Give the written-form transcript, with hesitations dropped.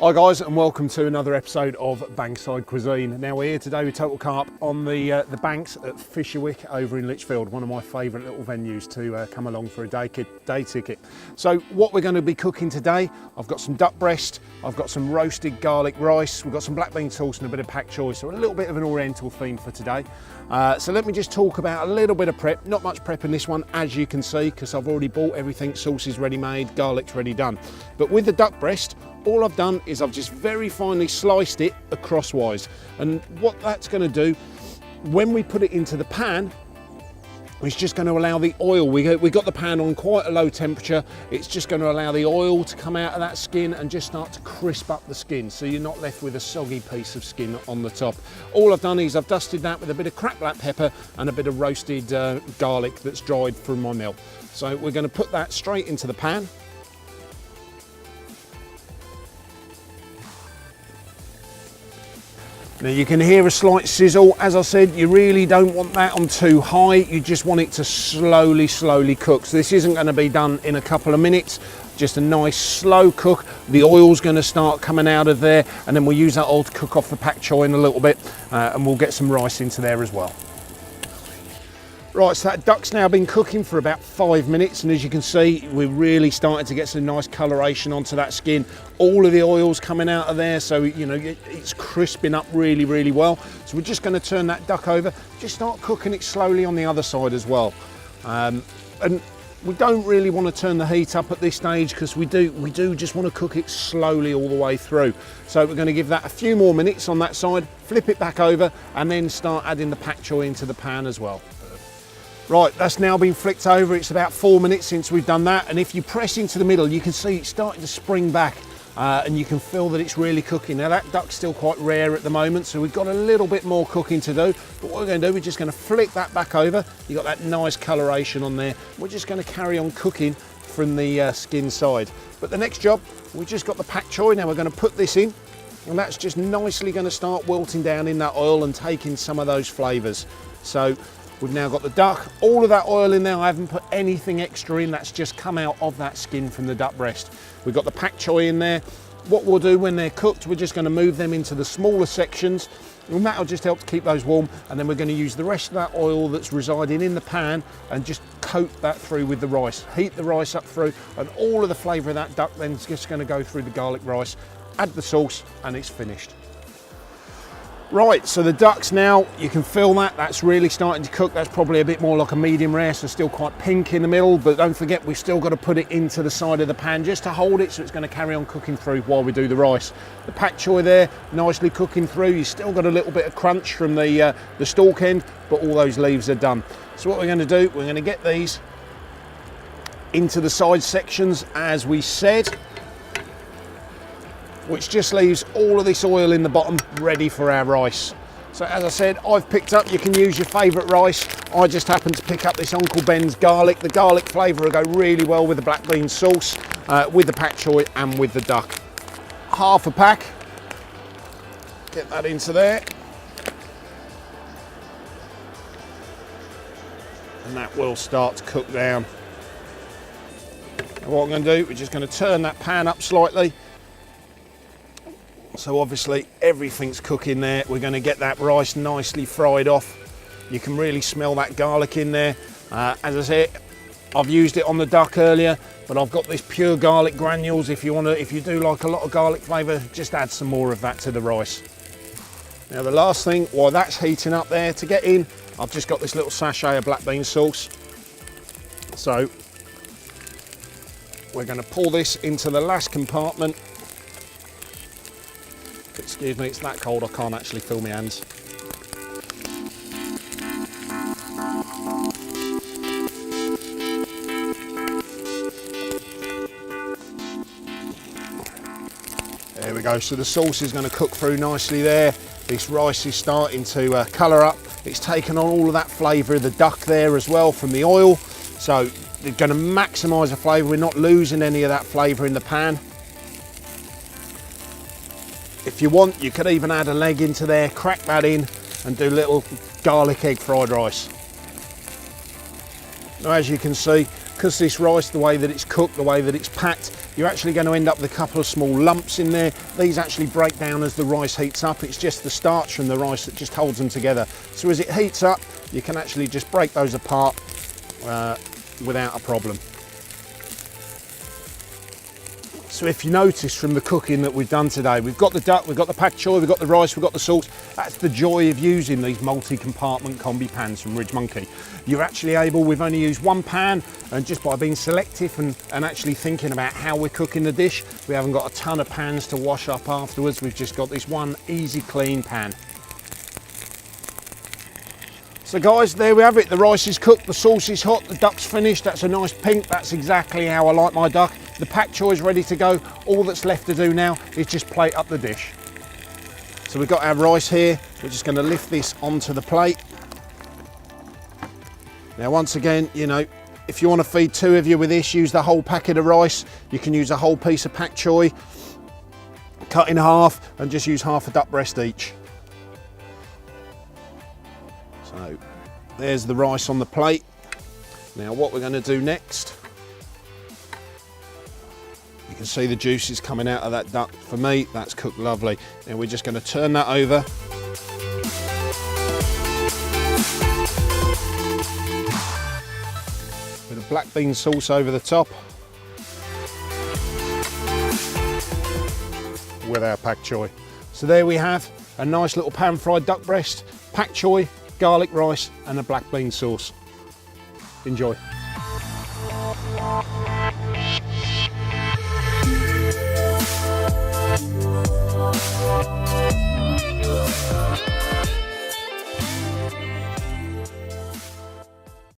Hi guys, and welcome to another episode of Bankside Cuisine. Now we're here today with Total Carp on the banks at Fisherwick over in Lichfield, one of my favourite little venues to come along for a day ticket. So what we're going to be cooking today, I've got some duck breast, I've got some roasted garlic rice, we've got some black bean sauce and a bit of pak choy, so a little bit of an oriental theme for today. So let me just talk about a little bit of prep, not much prep in this one as you can see, because I've already bought everything, sauce is ready made, garlic's ready done. But with the duck breast, all I've done is I've just very finely sliced it acrosswise, and what that's going to do when we put it into the pan, it's just going to allow the oil, we got the pan on quite a low temperature, it's just going to allow the oil to come out of that skin and just start to crisp up the skin, so you're not left with a soggy piece of skin on the top. All I've done is I've dusted that with a bit of cracked black pepper and a bit of roasted garlic that's dried from my mill. So we're going to put that straight into the pan. Now you can hear a slight sizzle. As I said, you really don't want that on too high. You just want it to slowly cook. So this isn't going to be done in a couple of minutes. Just a nice slow cook. The oil's going to start coming out of there, and then we'll use that oil to cook off the pak choy in a little bit, and we'll get some rice into there as well. Right, so that duck's now been cooking for about 5 minutes, and as you can see, we're really starting to get some nice coloration onto that skin. All of the oil's coming out of there, so you know it's crisping up really well. So we're just going to turn that duck over, just start cooking it slowly on the other side as well. And we don't really want to turn the heat up at this stage, because we do just want to cook it slowly all the way through. So we're going to give that a few more minutes on that side, flip it back over, and then start adding the pak choy into the pan as well. Right, that's now been flicked over. It's about 4 minutes since we've done that, and if you press into the middle, you can see it's starting to spring back, and you can feel that it's really cooking. Now that duck's still quite rare at the moment, so we've got a little bit more cooking to do, but what we're going to do, we're just going to flick that back over. You've got that nice coloration on there. We're just going to carry on cooking from the skin side. But the next job, we've just got the pak choy. Now we're going to put this in, and that's just nicely going to start wilting down in that oil and taking some of those flavours. So we've now got the duck, all of that oil in there. I haven't put anything extra in, that's just come out of that skin from the duck breast. We've got the pak choy in there. What we'll do when they're cooked, we're just going to move them into the smaller sections, and that'll just help to keep those warm, and then we're going to use the rest of that oil that's residing in the pan and just coat that through with the rice. Heat the rice up through, and all of the flavour of that duck then is just going to go through the garlic rice. Add the sauce, and it's finished. Right, so the duck's now, you can feel that's really starting to cook. That's probably a bit more like a medium rare, so still quite pink in the middle, but don't forget we've still got to put it into the side of the pan just to hold it, so it's going to carry on cooking through while we do the rice. The pak choy there, nicely cooking through. You've still got a little bit of crunch from the stalk end, but all those leaves are done. So what we're going to do, we're going to get these into the side sections as we said, which just leaves all of this oil in the bottom ready for our rice. So as I said, I've picked up, you can use your favourite rice. I just happened to pick up this Uncle Ben's garlic. The garlic flavour will go really well with the black bean sauce, with the pak choy and with the duck. Half a pack, get that into there. And that will start to cook down. And what I'm going to do, we're just going to turn that pan up slightly. So obviously everything's cooking there. We're going to get that rice nicely fried off. You can really smell that garlic in there. As I said, I've used it on the duck earlier, but I've got this pure garlic granules. If you do like a lot of garlic flavour, just add some more of that to the rice. Now the last thing, while that's heating up there to get in, I've just got this little sachet of black bean sauce. So we're going to pour this into the last compartment. Excuse me, it's that cold I can't actually feel my hands. There we go, so the sauce is going to cook through nicely there. This rice is starting to colour up. It's taken on all of that flavour of the duck there as well from the oil. So they're going to maximise the flavour. We're not losing any of that flavour in the pan. If you want, you could even add a leg into there, crack that in and do little garlic egg fried rice. Now as you can see, because this rice, the way that it's cooked, the way that it's packed, you're actually going to end up with a couple of small lumps in there. These actually break down as the rice heats up. It's just the starch from the rice that just holds them together. So as it heats up, you can actually just break those apart without a problem. So if you notice from the cooking that we've done today, we've got the duck, we've got the pak choi, we've got the rice, we've got the sauce. That's the joy of using these multi-compartment combi pans from Ridge Monkey. You're actually able, we've only used one pan, and just by being selective and actually thinking about how we're cooking the dish, we haven't got a ton of pans to wash up afterwards. We've just got this one easy, clean pan. So guys, there we have it. The rice is cooked, the sauce is hot, the duck's finished. That's a nice pink. That's exactly how I like my duck. The pak choi is ready to go. All that's left to do now is just plate up the dish. So we've got our rice here. We're just going to lift this onto the plate. Now once again, you know, if you want to feed 2 of you with this, use the whole packet of rice. You can use a whole piece of pak choi, cut in half, and just use half a duck breast each. So there's the rice on the plate. Now what we're going to do next, you can see the juices coming out of that duck. For me, that's cooked lovely. Now we're just going to turn that over. With a black bean sauce over the top. With our pak choi. So there we have a nice little pan fried duck breast, pak choi, garlic rice and a black bean sauce. Enjoy.